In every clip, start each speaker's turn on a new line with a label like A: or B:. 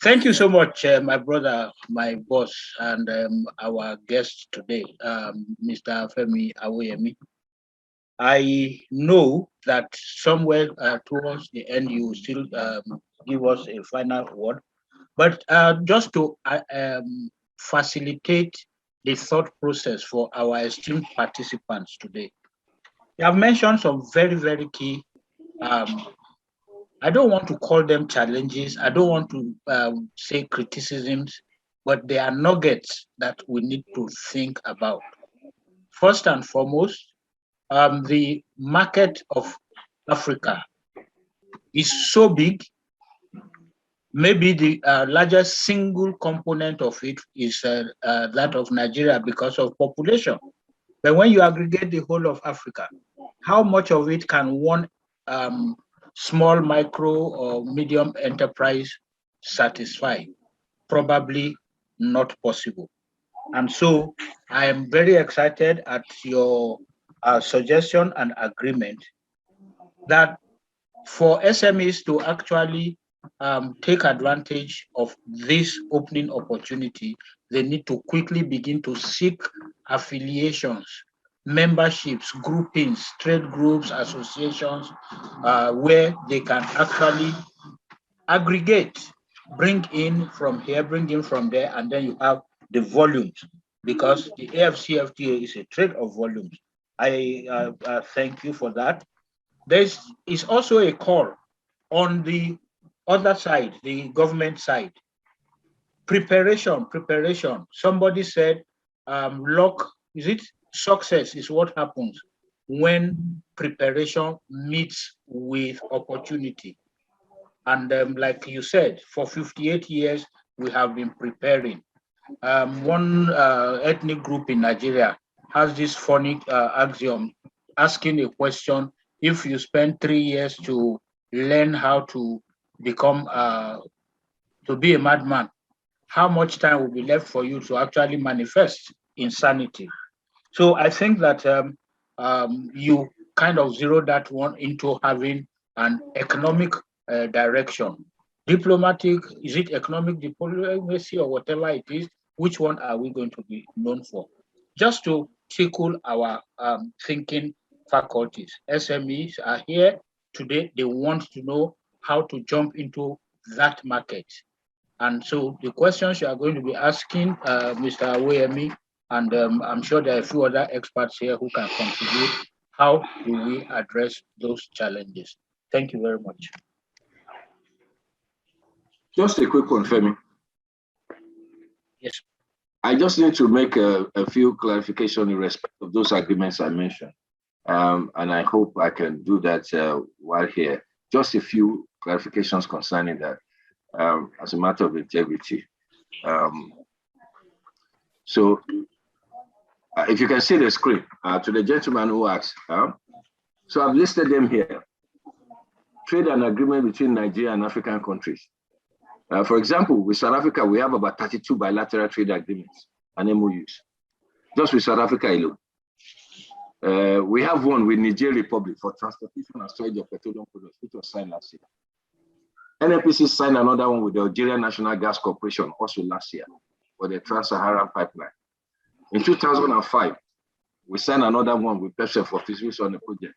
A: Thank you so much, my brother, my boss, and our guest today, Mr. Femi Awoyemi. I know that somewhere towards the end, you will still give us a final word, but just to facilitate the thought process for our esteemed participants today. You have mentioned some very, very key, I don't want to call them challenges, I don't want to say criticisms, but they are nuggets that we need to think about. First and foremost, the market of Africa is so big. Maybe the largest single component of it is that of Nigeria because of population. But when you aggregate the whole of Africa, how much of it can one small, micro, or medium enterprise satisfy? Probably not possible. And so I am very excited at your suggestion and agreement that for SMEs to actually take advantage of this opening opportunity, they need to quickly begin to seek affiliations, memberships, groupings, trade groups, associations, where they can actually aggregate, bring in from here, bring in from there, and then you have the volumes, because the AfCFTA is a trade of volumes. I thank you for that. There is also a call on the other side, the government side. Preparation. Somebody said, success is what happens when preparation meets with opportunity. And like you said, for 58 years, we have been preparing. One ethnic group in Nigeria has this funny axiom, asking a question: if you spend 3 years to learn how to become, to be a madman, how much time will be left for you to actually manifest insanity? So I think that you kind of zero that one into having an economic direction. Diplomatic, is it economic diplomacy or whatever it is? Which one are we going to be known for? Just to tickle our thinking faculties. SMEs are here today. They want to know how to jump into that market. And so the questions you are going to be asking, Mr. Awoyemi, and I'm sure there are a few other experts here who can contribute. How do we address those challenges? Thank you very much.
B: Just a quick one, Femi.
A: Yes.
B: I just need to make a few clarifications in respect of those agreements I mentioned. And I hope I can do that while here. Just a few clarifications concerning that as a matter of integrity. So if you can see the screen, to the gentleman who asked, so I've listed them here. Trade and agreement between Nigeria and African countries. For example, with South Africa, we have about 32 bilateral trade agreements and MOUs, just with South Africa alone. We have one with Niger Republic for transportation and storage of petroleum products, which was signed last year. NNPC signed another one with the Algeria National Gas Corporation also last year for the Trans-Saharan pipeline. In 2005, we signed another one with Pepsi for physics on the project.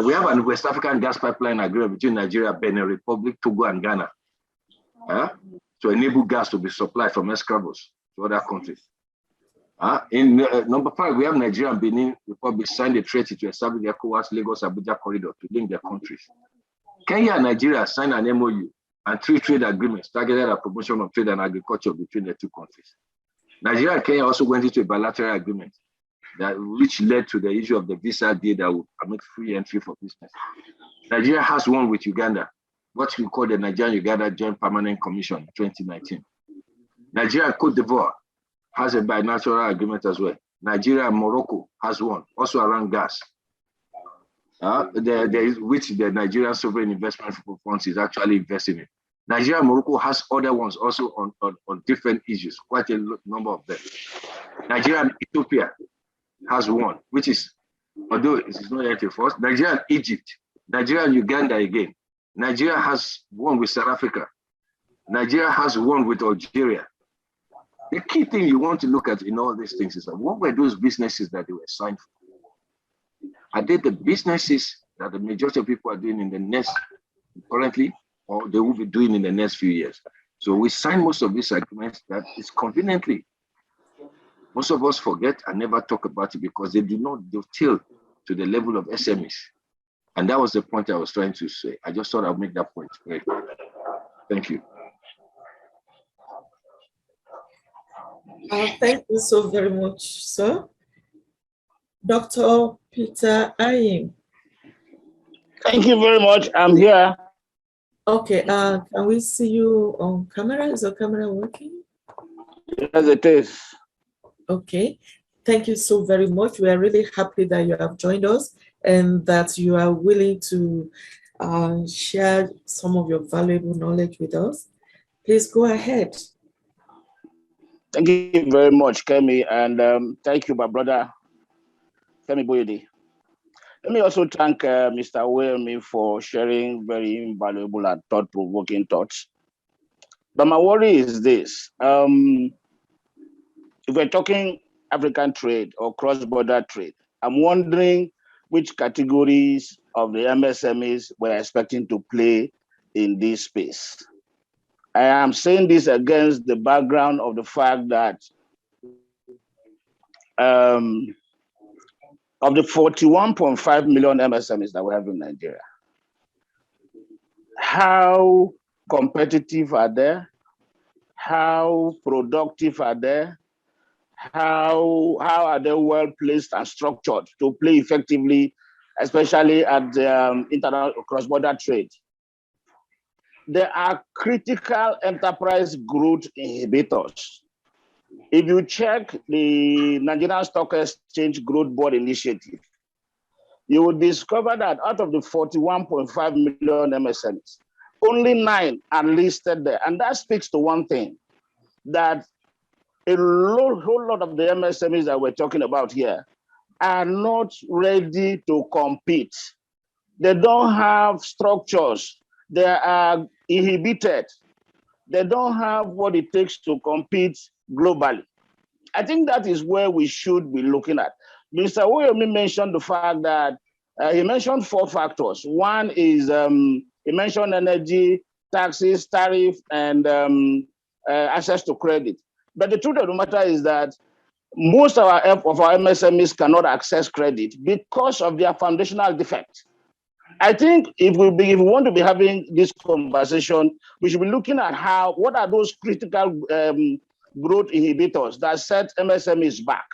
B: We have a West African gas pipeline agreement between Nigeria, Benin Republic, Togo, and Ghana to enable gas to be supplied from escravos to other countries. In number 5, we have Nigeria and Benin Republic signed a treaty to establish the ECOWAS Lagos-Abuja corridor to link their countries. Kenya and Nigeria signed an MOU and 3 trade agreements targeted at promotion of trade and agriculture between the two countries. Nigeria and Kenya also went into a bilateral agreement which led to the issue of the visa deal that will permit free entry for business. Nigeria has one with Uganda, what we call the Nigeria-Uganda Joint Permanent Commission in 2019. Nigeria and Cote d'Ivoire has a bilateral agreement as well. Nigeria and Morocco has one, also around gas. Which the Nigerian Sovereign Investment Funds is actually investing in. Nigeria and Morocco has other ones also on different issues, quite a number of them. Nigeria and Ethiopia has one, which is, although it is not yet enforced, Nigeria and Egypt, Nigeria and Uganda again. Nigeria has one with South Africa. Nigeria has one with Algeria. The key thing you want to look at in all these things is that what were those businesses that they were signed for? Are they the businesses that the majority of people are doing in the next currently, or they will be doing in the next few years? So we sign most of these agreements that is conveniently. Most of us forget and never talk about it because they do not dovetail to the level of SMEs. And that was the point I was trying to say. I just thought I'd make that point. Great. Thank you.
C: Thank you so very much, sir. Dr. Peter Ayim.
A: Thank you very much. I'm here.
C: Okay, can we see you on camera? Is your camera working?
A: Yes, it is.
C: Okay, thank you so very much. We are really happy that you have joined us and that you are willing to share some of your valuable knowledge with us. Please go ahead.
A: Thank you very much, Kemi, and thank you, my brother, Femi Boyede. Let me also thank Mr. Awoyemi for sharing very invaluable and thought-provoking thoughts. But my worry is this. If we're talking African trade or cross-border trade, I'm wondering which categories of the MSMEs we're expecting to play in this space. I am saying this against the background of the fact that of the 41.5 million MSMEs that we have in Nigeria, how competitive are they? How productive are they? How are they well placed and structured to play effectively, especially at the international cross-border trade? There are critical enterprise growth inhibitors. If you check the Nigerian Stock Exchange Growth Board Initiative, you will discover that out of the 41.5 million MSMEs, only 9 are listed there. And that speaks to one thing, that a whole lot of the MSMEs that we're talking about here are not ready to compete. They don't have structures. They are inhibited. They don't have what it takes to compete globally. I think that is where we should be looking at. Mr. Awoyemi mentioned the fact that he mentioned 4 factors. One is he mentioned energy, taxes, tariff, and access to credit. But the truth of the matter is that most of our MSMEs cannot access credit because of their foundational defect. I think if we want to be having this conversation, we should be looking at what are those critical growth inhibitors that set MSMEs back.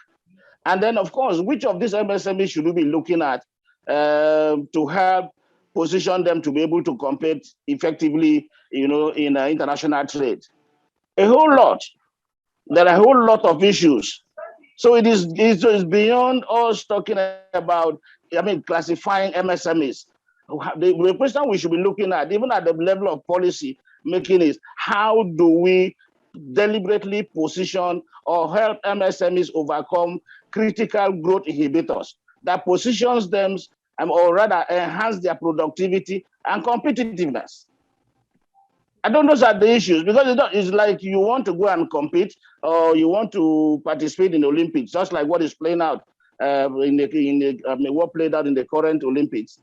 A: And then, of course, which of these MSMEs should we be looking at to help position them to be able to compete effectively, in international trade? A whole lot. There are a whole lot of issues. So it's beyond us talking about, classifying MSMEs. The question we should be looking at, even at the level of policy making, is how do we deliberately position or help MSMEs overcome critical growth inhibitors that positions them, or rather enhance their productivity and competitiveness. I don't know those are the issues, because it's like you want to go and compete or you want to participate in the Olympics, just like what is playing out what played out in the current Olympics,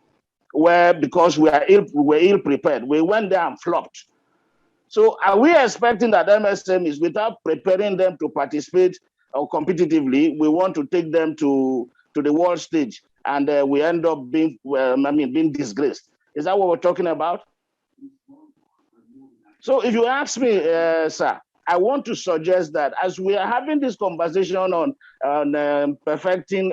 A: where because we were ill prepared, we went there and flopped. So are we expecting that MSMEs, without preparing them to participate or competitively, we want to take them to the world stage and we end up being disgraced? Is that what we're talking about? So if you ask me, sir, I want to suggest that as we are having this conversation on perfecting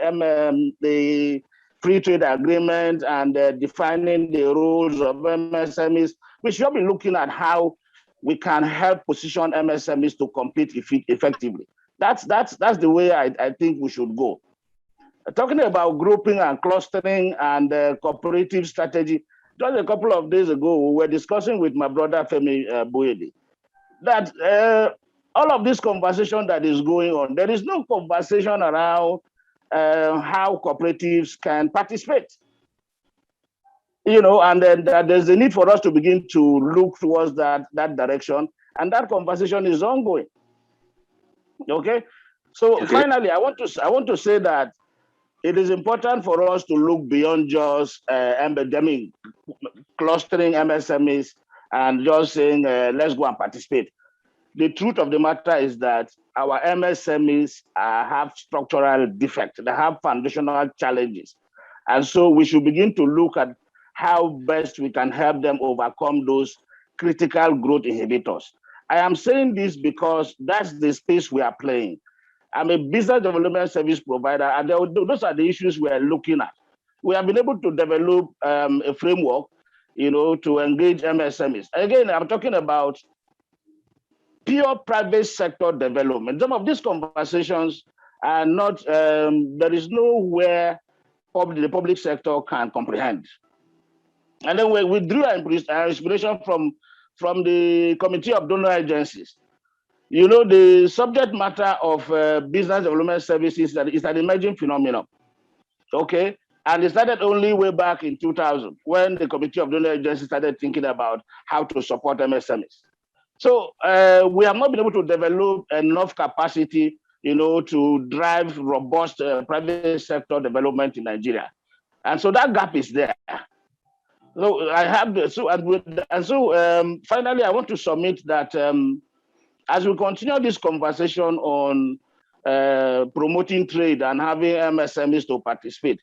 A: the free trade agreement and defining the rules of MSMEs, we should be looking at how we can help position MSMEs to compete effectively. That's the way I think we should go. Talking about grouping and clustering and cooperative strategy, just a couple of days ago, we were discussing with my brother Femi Boyede that all of this conversation that is going on, there is no conversation around how cooperatives can participate. And then there's a need for us to begin to look towards that direction
D: And that conversation is ongoing. Okay. So finally, I want to say that it is important for us to look beyond just clustering MSMEs and just saying, let's go and participate. The truth of the matter is that our MSMEs have structural defects. They have foundational challenges. And so we should begin to look at how best we can help them overcome those critical growth inhibitors. I am saying this because that's the space we are playing. I'm a business development service provider, and those are the issues we are looking at. We have been able to develop a framework, to engage MSMEs. Again, I'm talking about pure private sector development. Some of these conversations are not, there is nowhere the public sector can comprehend. And then we drew our inspiration from the Committee of Donor Agencies. The subject matter of business development services is an emerging phenomenon, okay? And it started only way back in 2000 when the Committee of Donor Agencies started thinking about how to support MSMEs. So we have not been able to develop enough capacity, to drive robust private sector development in Nigeria. And so that gap is there. So I have finally, I want to submit that as we continue this conversation on promoting trade and having MSMEs to participate,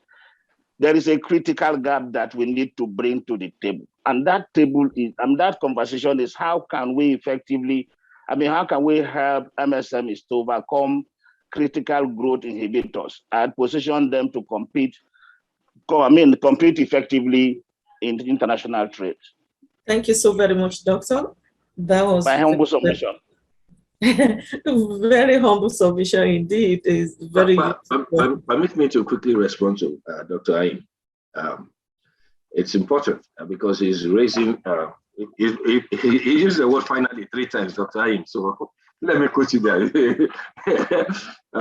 D: there is a critical gap that we need to bring to the table. And that conversation is how can we effectively, how can we help MSMEs to overcome critical growth inhibitors and position them to compete effectively in international trade.
C: Thank you so very much, Doctor. That was
D: my humble submission.
C: Very humble submission indeed. Is very.
B: Permit me to quickly respond to Dr. Ayim. It's important because he's raising. He used the word finally 3 times, Dr. Ayim. So let me quote you there.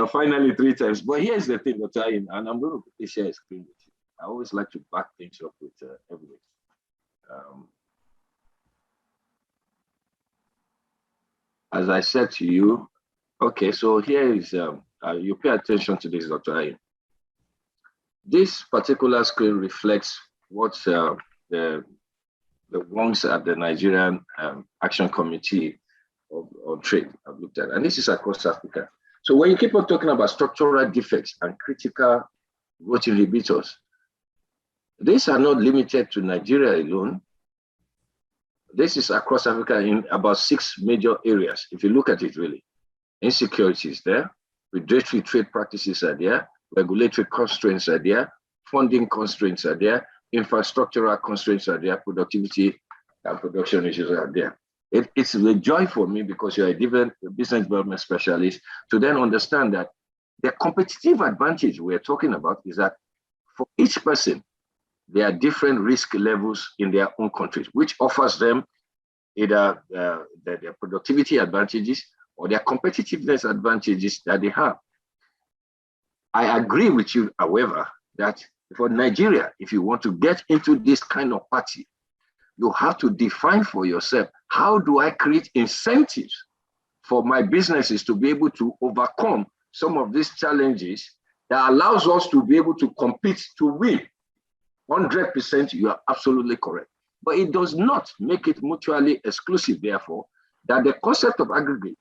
B: Finally 3 times. But here's the thing, Dr. Ayim, and I'm going to quickly share a screen with you. I always like to back things up with evidence. As I said to you, okay, so here is, you pay attention to this, Dr. Ayim. This particular screen reflects what the ones at the Nigerian Action Committee on Trade have looked at, and this is across Africa. So when you keep on talking about structural defects and critical growth inhibitors, these are not limited to Nigeria alone. This is across Africa in about 6 major areas. If you look at it really, insecurity is there, predatory trade practices are there, regulatory constraints are there, funding constraints are there, infrastructural constraints are there, productivity and production issues are there. It's a joy for me because you're a business development specialist to then understand that the competitive advantage we're talking about is that for each person, there are different risk levels in their own countries, which offers them either their productivity advantages or their competitiveness advantages that they have. I agree with you, however, that for Nigeria, if you want to get into this kind of party, you have to define for yourself, how do I create incentives for my businesses to be able to overcome some of these challenges that allows us to be able to compete to win? 100%, you are absolutely correct. But it does not make it mutually exclusive, therefore, that the concept of aggregate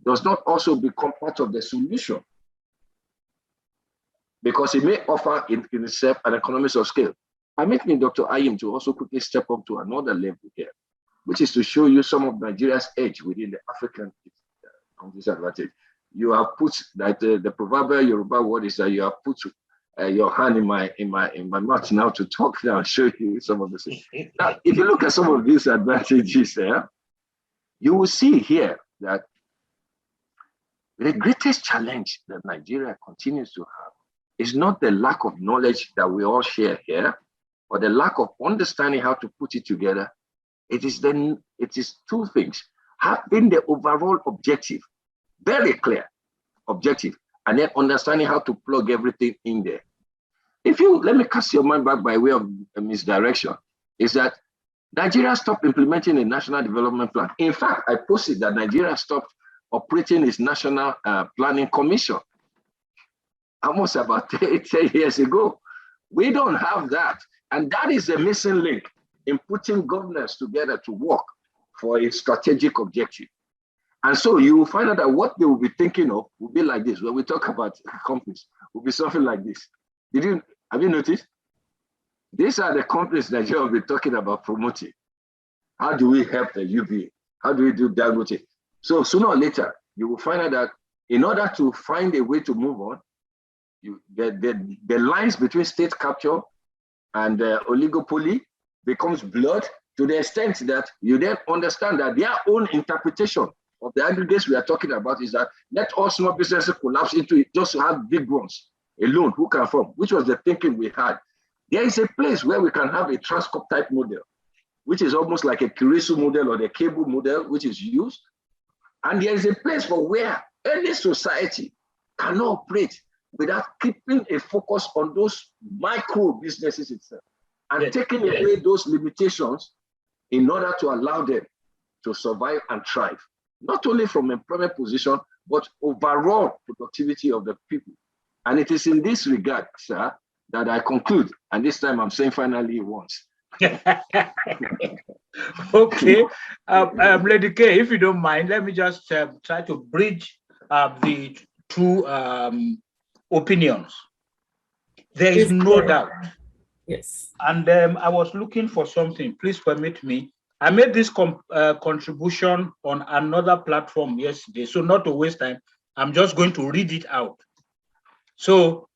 B: does not also become part of the solution, because it may offer in itself an economies of scale. Permit me, Dr. Ayim, to also quickly step up to another level here, which is to show you some of Nigeria's edge within the African disadvantage. You have put that the proverbial Yoruba word is that you have put your hand in my mouth now to talk now and show you some of the things. Now, if you look at some of these advantages there, you will see here that the greatest challenge that Nigeria continues to have is not the lack of knowledge that we all share here, or the lack of understanding how to put it together. It is 2 things: having the overall objective, very clear objective, and then understanding how to plug everything in there. Let me cast your mind back by way of misdirection, is that Nigeria stopped implementing a national development plan. In fact, I posted that Nigeria stopped operating its national planning commission almost about 10 years ago. We don't have that. And that is a missing link in putting governors together to work for a strategic objective. And so you will find out that what they will be thinking of will be like this. When we talk about companies, will be something like this. Have you noticed? These are the companies that you have been talking about promoting. How do we help the UBA? How do we do Dangote? So sooner or later, you will find out that in order to find a way to move on, the lines between state capture and oligopoly becomes blurred to the extent that you then understand that their own interpretation of the aggregates we are talking about is that let all small businesses collapse into it just to have big ones alone who can form, which was the thinking we had. There is a place where we can have a Transcorp type model, which is almost like a Kirisu model or the cable model, which is used. And there is a place for where any society cannot operate without keeping a focus on those micro businesses itself and taking away those limitations in order to allow them to survive and thrive, not only from employment position, but overall productivity of the people. And it is in this regard, sir, that I conclude. And this time I'm saying finally once.
A: Okay, Lady K, if you don't mind, let me just try to bridge the two opinions. There is no doubt.
C: Yes.
A: And I was looking for something. Please permit me. I made this contribution on another platform yesterday, so not to waste time, I'm just going to read it out. So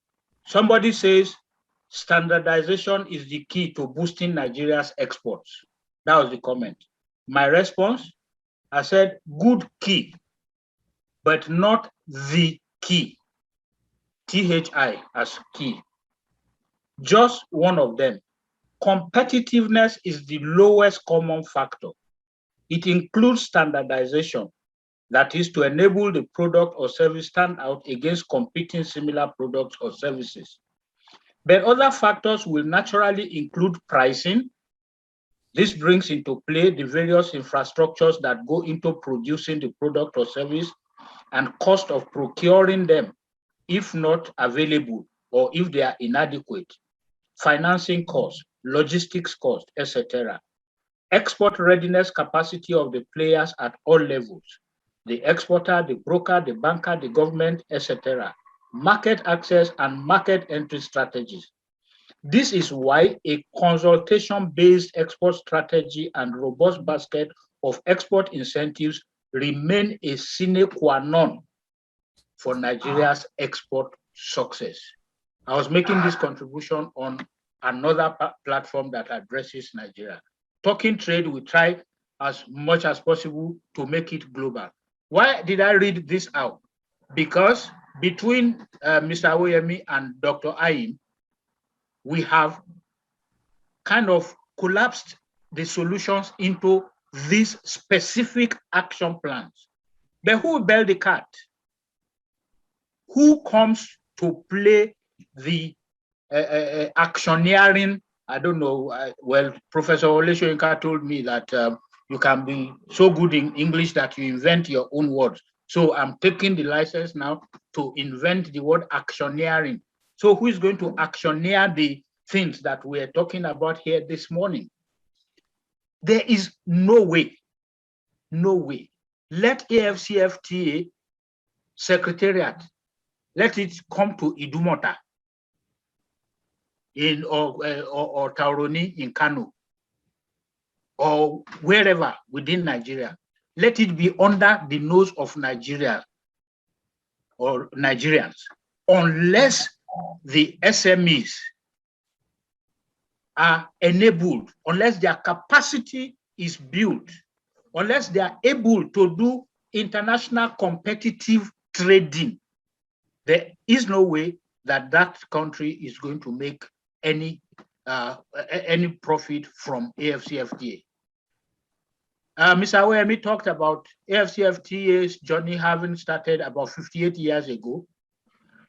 A: somebody says, standardization is the key to boosting Nigeria's exports. That was the comment. My response, I said, good key, but not the key. THI as key. Just one of them. Competitiveness is the lowest common factor. It includes standardization, that is to enable the product or service stand out against competing similar products or services. But other factors will naturally include pricing. This brings into play the various infrastructures that go into producing the product or service and cost of procuring them, if not available or if they are inadequate, financing costs, logistics costs, etc. Export readiness capacity of the players at all levels, the exporter, the broker, the banker, the government, etc. Market access and market entry strategies. This is why a consultation-based export strategy and robust basket of export incentives remain a sine qua non for Nigeria's export success. I was making this contribution on another platform that addresses Nigeria. Talking trade, we try as much as possible to make it global. Why did I read this out? Because between Mr. Awoyemi and Dr. Ayim, we have kind of collapsed the solutions into these specific action plans. But who will bear the cat? Who comes to play the actioneering? I don't know. Well, Professor Oleshoyinka told me that you can be so good in English that you invent your own words. So I'm taking the license now to invent the word actioneering. So who is going to actioneer the things that we're talking about here this morning? There is no way. Let AfCFTA Secretariat, let it come to Idumota or Tauroni in Kano or wherever within Nigeria. Let it be under the nose of Nigeria or Nigerians, unless the SMEs are enabled, unless their capacity is built, unless they are able to do international competitive trading. There is no way that that country is going to make any profit from AfCFTA. Mr. Awoyemi talked about AfCFTA's journey having started about 58 years ago.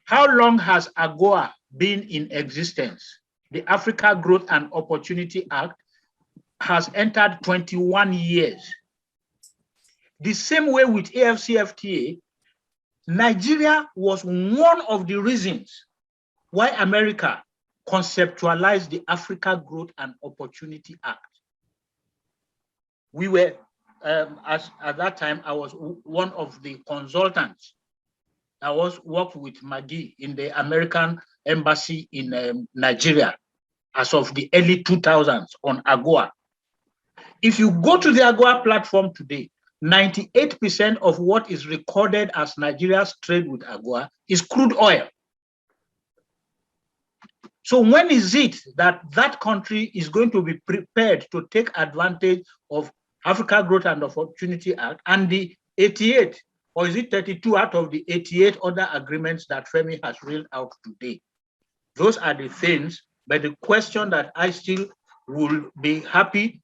A: How long has AGOA been in existence? The Africa Growth and Opportunity Act has entered 21 years. The same way with AfCFTA, Nigeria was one of the reasons why America conceptualized the Africa Growth and Opportunity Act. We were, at that time, I was one of the consultants. I worked with Maggie in the American embassy in Nigeria as of the early 2000s on AGOA. If you go to the AGOA platform today, 98% of what is recorded as Nigeria's trade with AGOA is crude oil. So when is it that that country is going to be prepared to take advantage of Africa Growth and Opportunity Act and the 88, or is it 32 out of the 88 other agreements that Femi has reeled out today? Those are the things, but the question that I still will be happy,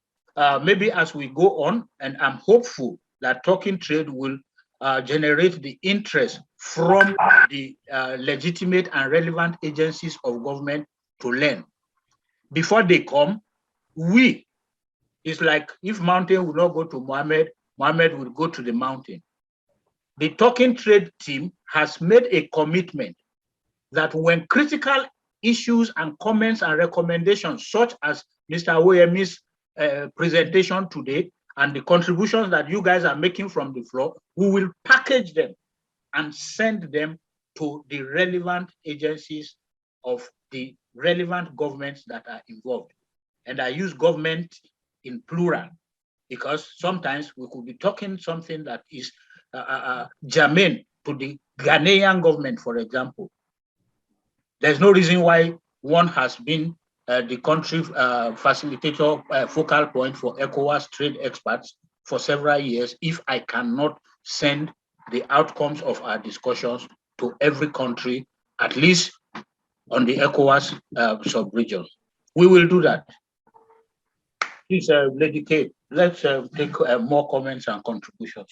A: maybe as we go on, and I'm hopeful that talking trade will generate the interest from the legitimate and relevant agencies of government to learn. Before they come, it's like if mountain will not go to Mohammed, Mohammed will go to the mountain. The talking trade team has made a commitment that when critical issues and comments and recommendations, such as Mr. Awoyemi's presentation today and the contributions that you guys are making from the floor, we will package them and send them to the relevant agencies of the relevant governments that are involved. And I use government in plural because sometimes we could be talking something that is germane to the Ghanaian government, for example. There's no reason why one has been the country facilitator focal point for ECOWAS trade experts for several years if I cannot send the outcomes of our discussions to every country, at least on the ECOWAS sub-region. We will do that. Please, Lady Kate, let's take more comments and contributions.